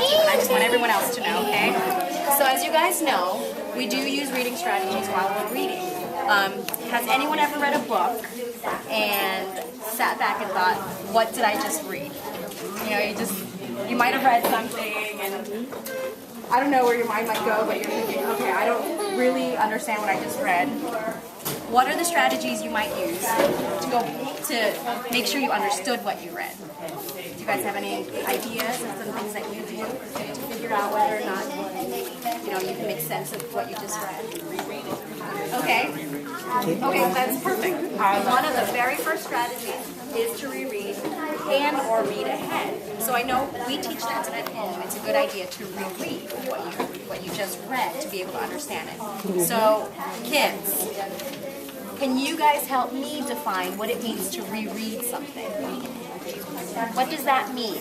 but I just want everyone else to know, okay? So as you guys know, we do use reading strategies while we're reading. Has anyone ever read a book and sat back and thought, what did I just read? You know, you might have read something and I don't know where your mind might go, but you're thinking, okay, I don't really understand what I just read. What are the strategies you might use to make sure you understood what you read? Do you guys have any ideas of some things that you do to figure out whether or not you can make sense of what you just read? Okay. Okay, that's perfect. One of the very first strategies is to reread and or read ahead. So I know we teach that at home. It's a good idea to reread what you just read to be able to understand it. So kids, can you guys help me define what it means to reread something? What does that mean?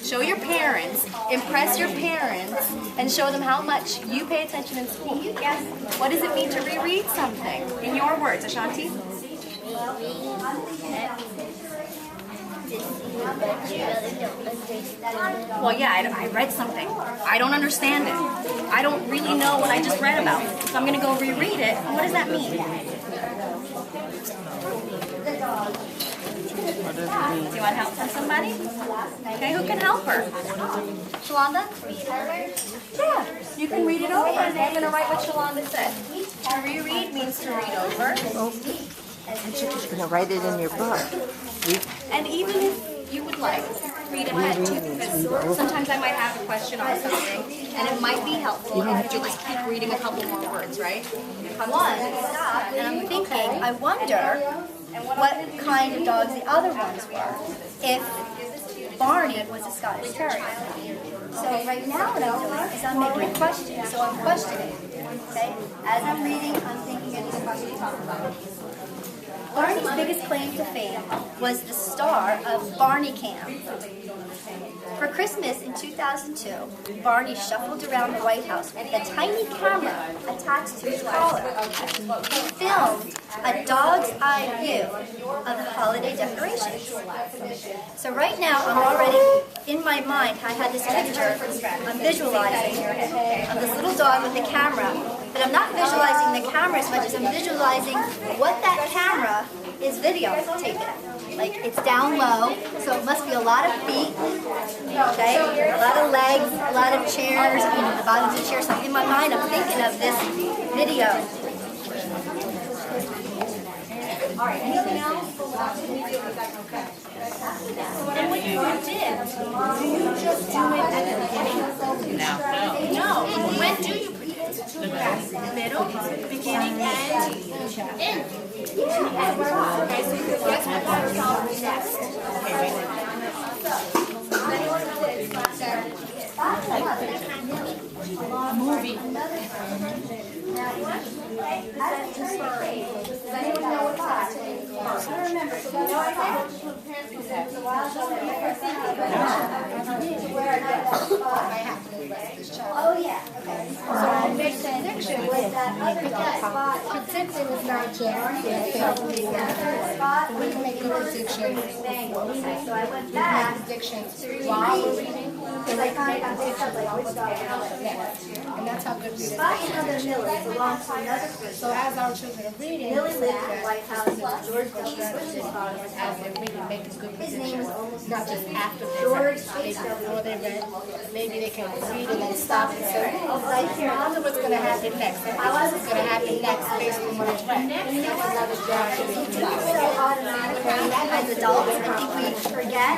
Show your parents, impress your parents, and show them how much you pay attention in school. Yes. What does it mean to reread something? In your words, Ashanti? Well, yeah, I read something. I don't understand it. I don't really know what I just read about. So I'm going to go reread it. What does that mean? Do you want help from somebody? Okay, who can help her? Shalonda? Yeah, you can read it over. I'm going to write what Shalonda said. To reread means to read over. And you're just going to write it in your book. And even if you would like, read ahead too, because sometimes I might have a question on something, and it might be helpful if you just keep reading a couple more words, right? One, and I'm thinking, I wonder what kind of dogs the other ones were. If Barney was a Scottish Terrier. So right now what I'm doing is I'm making a question, so I'm questioning. Okay? As I'm reading, I'm thinking of these questions to talk about. Barney's biggest claim to fame was the star of Barney Cam. For Christmas in 2002, Barney shuffled around the White House with a tiny camera attached to his collar. He filmed a dog's eye view of the holiday decorations. So right now, I'm already, in my mind, I had this picture I'm visualizing of this little dog with the camera, but I'm not visualizing the camera as much as I'm visualizing what that camera is videotaping. Like, it's down low, so it must be a lot of feet, okay, a lot of legs, a lot of chairs, the bottoms of chairs. So in my mind, I'm thinking of this video. All right, anything else? Okay. And what you did, do you just do it at the beginning? No. When do you read it? Middle, beginning, and end. Okay, so guess what we're solving next? A movie. Does anyone know what class? I remember. Oh yeah. Okay. So the prediction was that other guy. Prediction was not Spot. We can make a prediction. So I went back. Predictions while we're reading. Because I kind of picked up like which dog and that's how good we Spot and other Millie belong to another group. So as our children are reading, Millie lived in the White House with George W. Bush's father. As they're reading, make a good prediction. His name was almost not just after George before they read. Maybe they can read and then stop and say, oh, I wonder what's going to happen next. What's going to happen next based on what I read. Another job to be so automatically as adults, I think we forget.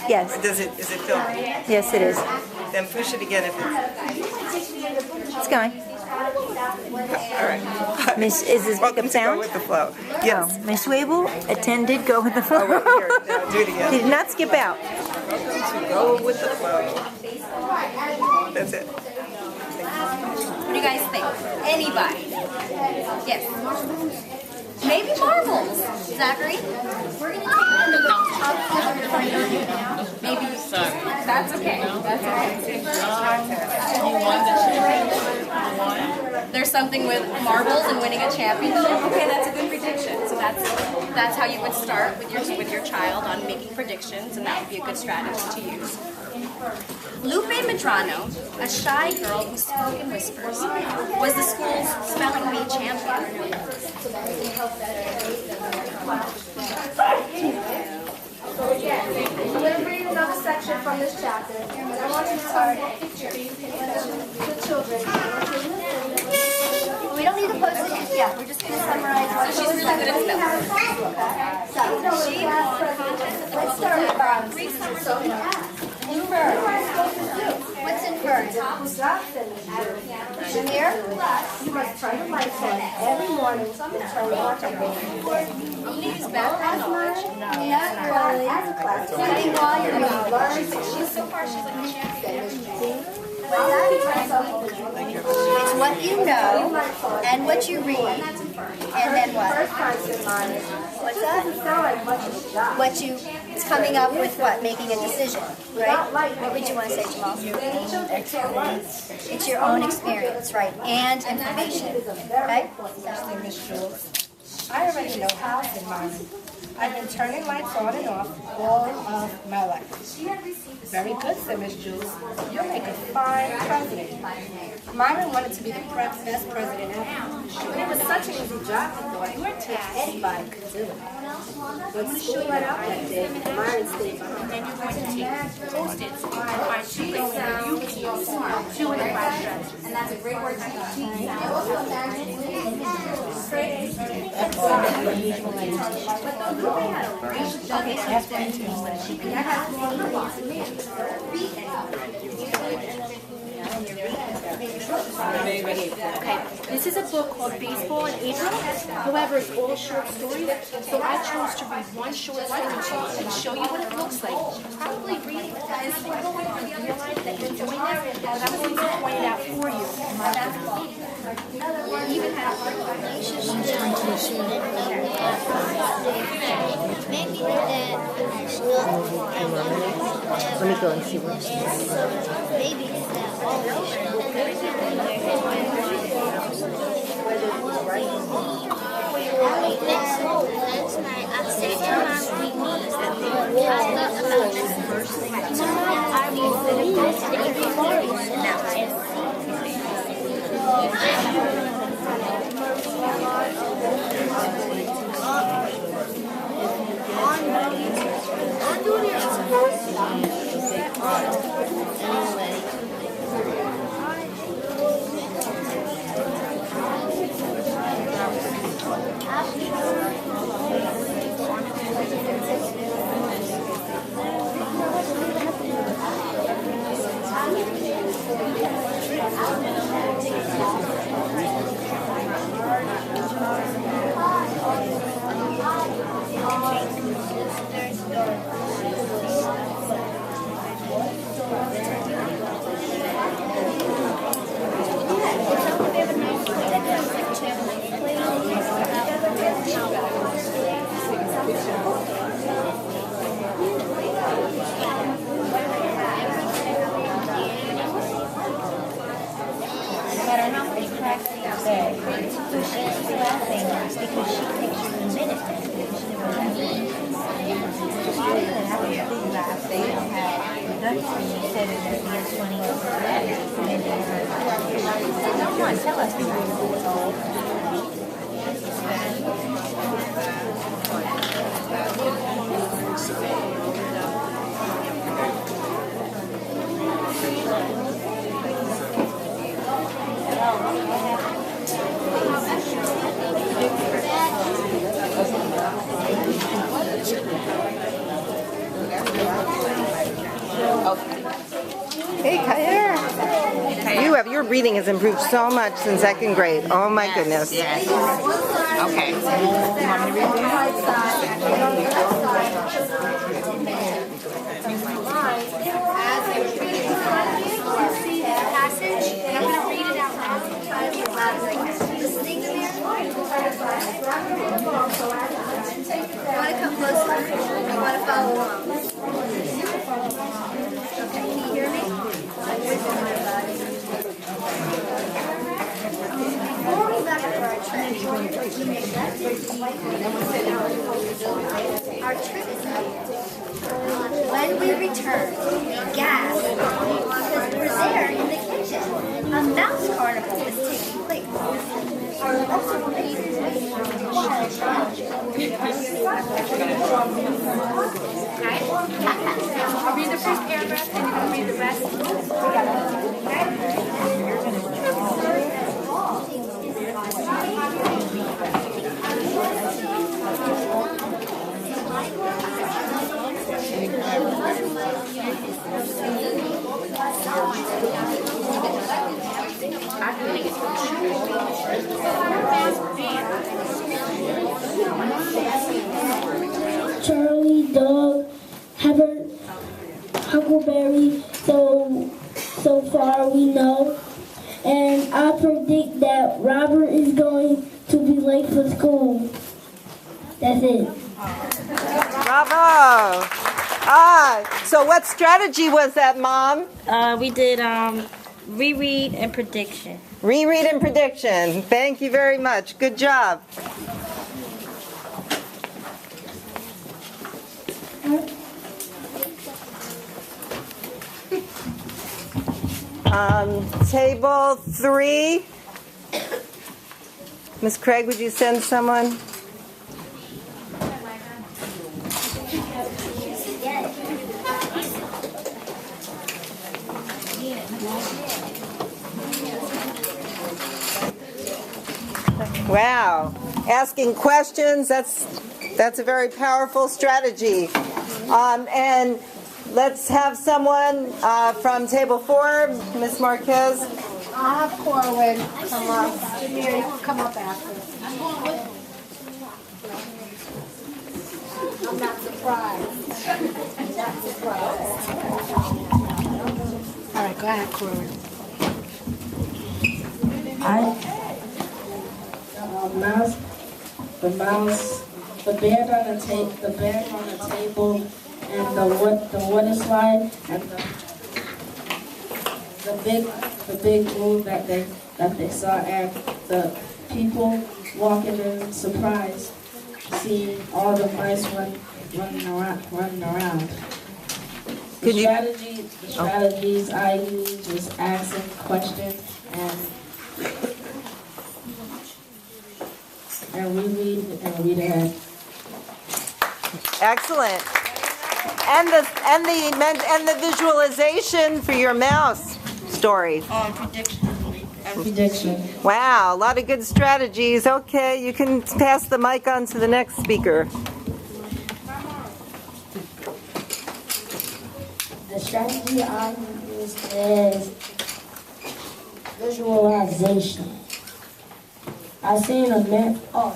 Yes. Is it filmed? Yes, it is. Then push it again if it's... It's going. All right. Miss, is this Welcome pickup to Go sound? with the Flow. Yes. Oh, Miss Wable attended Go with the Flow. Oh, wait, here. Now do it again. Did not skip out. Welcome to Go with the Flow. That's it. What do you guys think? Anybody? Yes. Maybe marbles. Zachary? We're going to take the top. Maybe. That's okay. That's okay. There's something with marbles and winning a championship. Okay, that's a good prediction. prediction. So that's how you would start with your child on making predictions, and that would be a good strategy to use. Lupe Medrano, a shy girl who spoke in whispers, was the school's spelling bee champion. So again, I'm going to read another section from this chapter, and I want you to start picturing the children. We don't need to post it. Yeah, we're just going to summarize what she's really good at spelling. So she won contest. Let's start with 3 summers of Bluebird. What's in bird? In here, you must turn the lights on every morning to turn on the Use background knowledge. Not really. Study while you're learning. So far, she's like a champion. It's what you know and what you read, and then what? What's that? What you, it's coming up with what? Making a decision, right? What would you want to say, Jamal? It's your own experience, right? And information, okay? I already know how's in mine. I've been turning lights on and off all of my life. Very good, said Miss Jules. You'll make a fine president. Myron wanted to be the best president ever. But it was such an easy job, he thought. Anybody could do it. When school let out that day, Myron stayed behind. Then you're going to take Post-its and find 2 things that you can use, 2 in the classroom. And that's a great word to teach. Okay, this is a book called Baseball and April. However, it's all short stories. So I chose to read one short story and show you what it looks like. Probably read this little one and realize that you're doing this, but I'm going to point it out for you. Maybe Let me go and see what she is. maybe last night I said to my niece I thought about this first thing. Tomorrow I will go to the forest and Hey, Kaya. Your reading has improved so much since 2nd grade. Oh my goodness. Yes. Okay. You want me to read See the passage, and I'm going to read it out loud. You want to come closer? You want to follow along? Okay, can you hear me? Before we left for our trip, we made left Our trip is up. When we return, gasp, because we're there in the kitchen. A mouse carnival is taking place. Also, I'll read the first paragraph and you're going to read the rest. Charlie, Dog, Huckleberry, so far we know. And I predict that Robert is going to be late for school. That's it. Bravo. So what strategy was that, Mom? We did reread and prediction. Reread and prediction. Thank you very much. Good job. Table 3. Miss Craig, would you send someone? Wow. Asking questions, that's a very powerful strategy. And let's have someone from table 4, Miss Marquez. I'll have Corwin come up. Jamir, come up after. I'm not surprised. I'm not surprised. All right, go ahead, Corwin. The bed on the table, and the water slide, and the big room that they saw, and the people walking in surprise, seeing all the mice running around. The strategies I used was asking questions and read ahead. Excellent. And the visualization for your mouse story. Prediction. Wow, a lot of good strategies. Okay, you can pass the mic on to the next speaker. The strategy I use is visualization. I seen a man. Oh,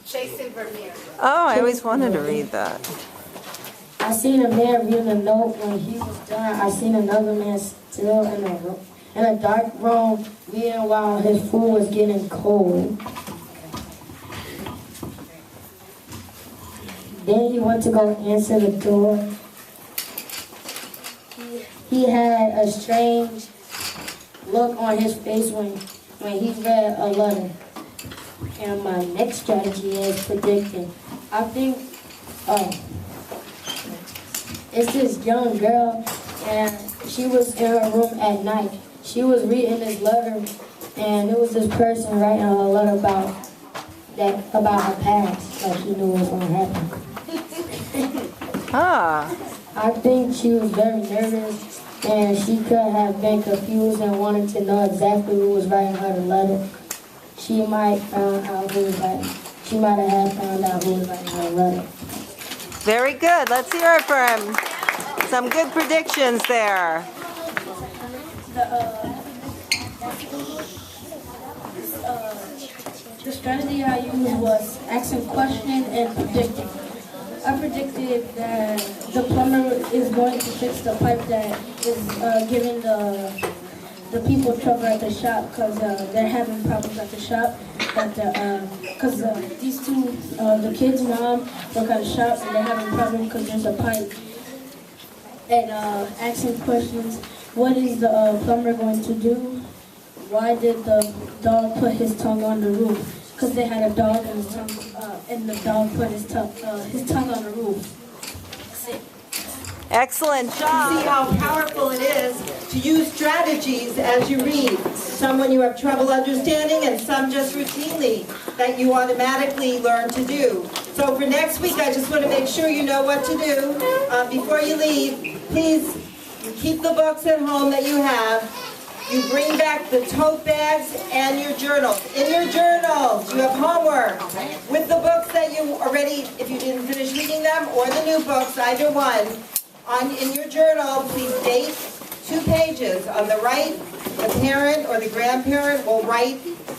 Jason Vermeer. I always wanted to read that. I seen a man reading a note. When he was done, I seen another man still in a dark room reading while his food was getting cold. Then he went to go answer the door. He had a strange look on his face when he read a letter. And my next strategy is predicting. I think it's this young girl, and she was in her room at night. She was reading this letter, and it was this person writing a letter about her past, like she knew what was going to happen. I think she was very nervous, and she could have been confused and wanted to know exactly who was writing her the letter. She might have found out who was writing her letter. Very good. Let's hear it for him. Some good predictions there. The strategy I used was asking questions and predicting. I predicted that the plumber is going to fix the pipe that is giving the people trouble at the shop because they're having problems at the shop. Because these two, the kids' mom work at a shop and they're having problems because there's a pipe and asking questions. What is the plumber going to do? Why did the dog put his tongue on the roof? Because they had a dog and his tongue, and the dog put his tongue on the roof. That's it. Excellent job. See how powerful it is to use strategies as you read. Some when you have trouble understanding and some just routinely that you automatically learn to do. So for next week, I just want to make sure you know what to do. Before you leave, please keep the books at home that you have. You bring back the tote bags and your journals. In your journals, you have homework with the books that you already, if you didn't finish reading them, or the new books, either one. In your journal, please date 2 pages. On the right, the parent or the grandparent will write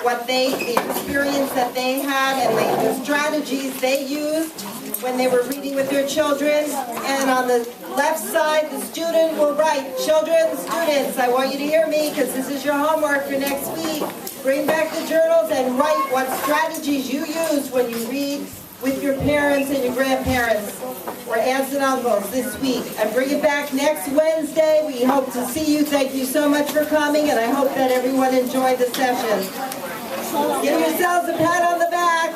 what the experience that they had and the strategies they used when they were reading with their children. And on the left side, the student will write, children, students, I want you to hear me because this is your homework for next week. Bring back the journals and write what strategies you used when you read with your parents and your grandparents or aunts and uncles this week. And bring it back next Wednesday. We hope to see you. Thank you so much for coming, and I hope that everyone enjoyed the session. Give yourselves a pat on the back.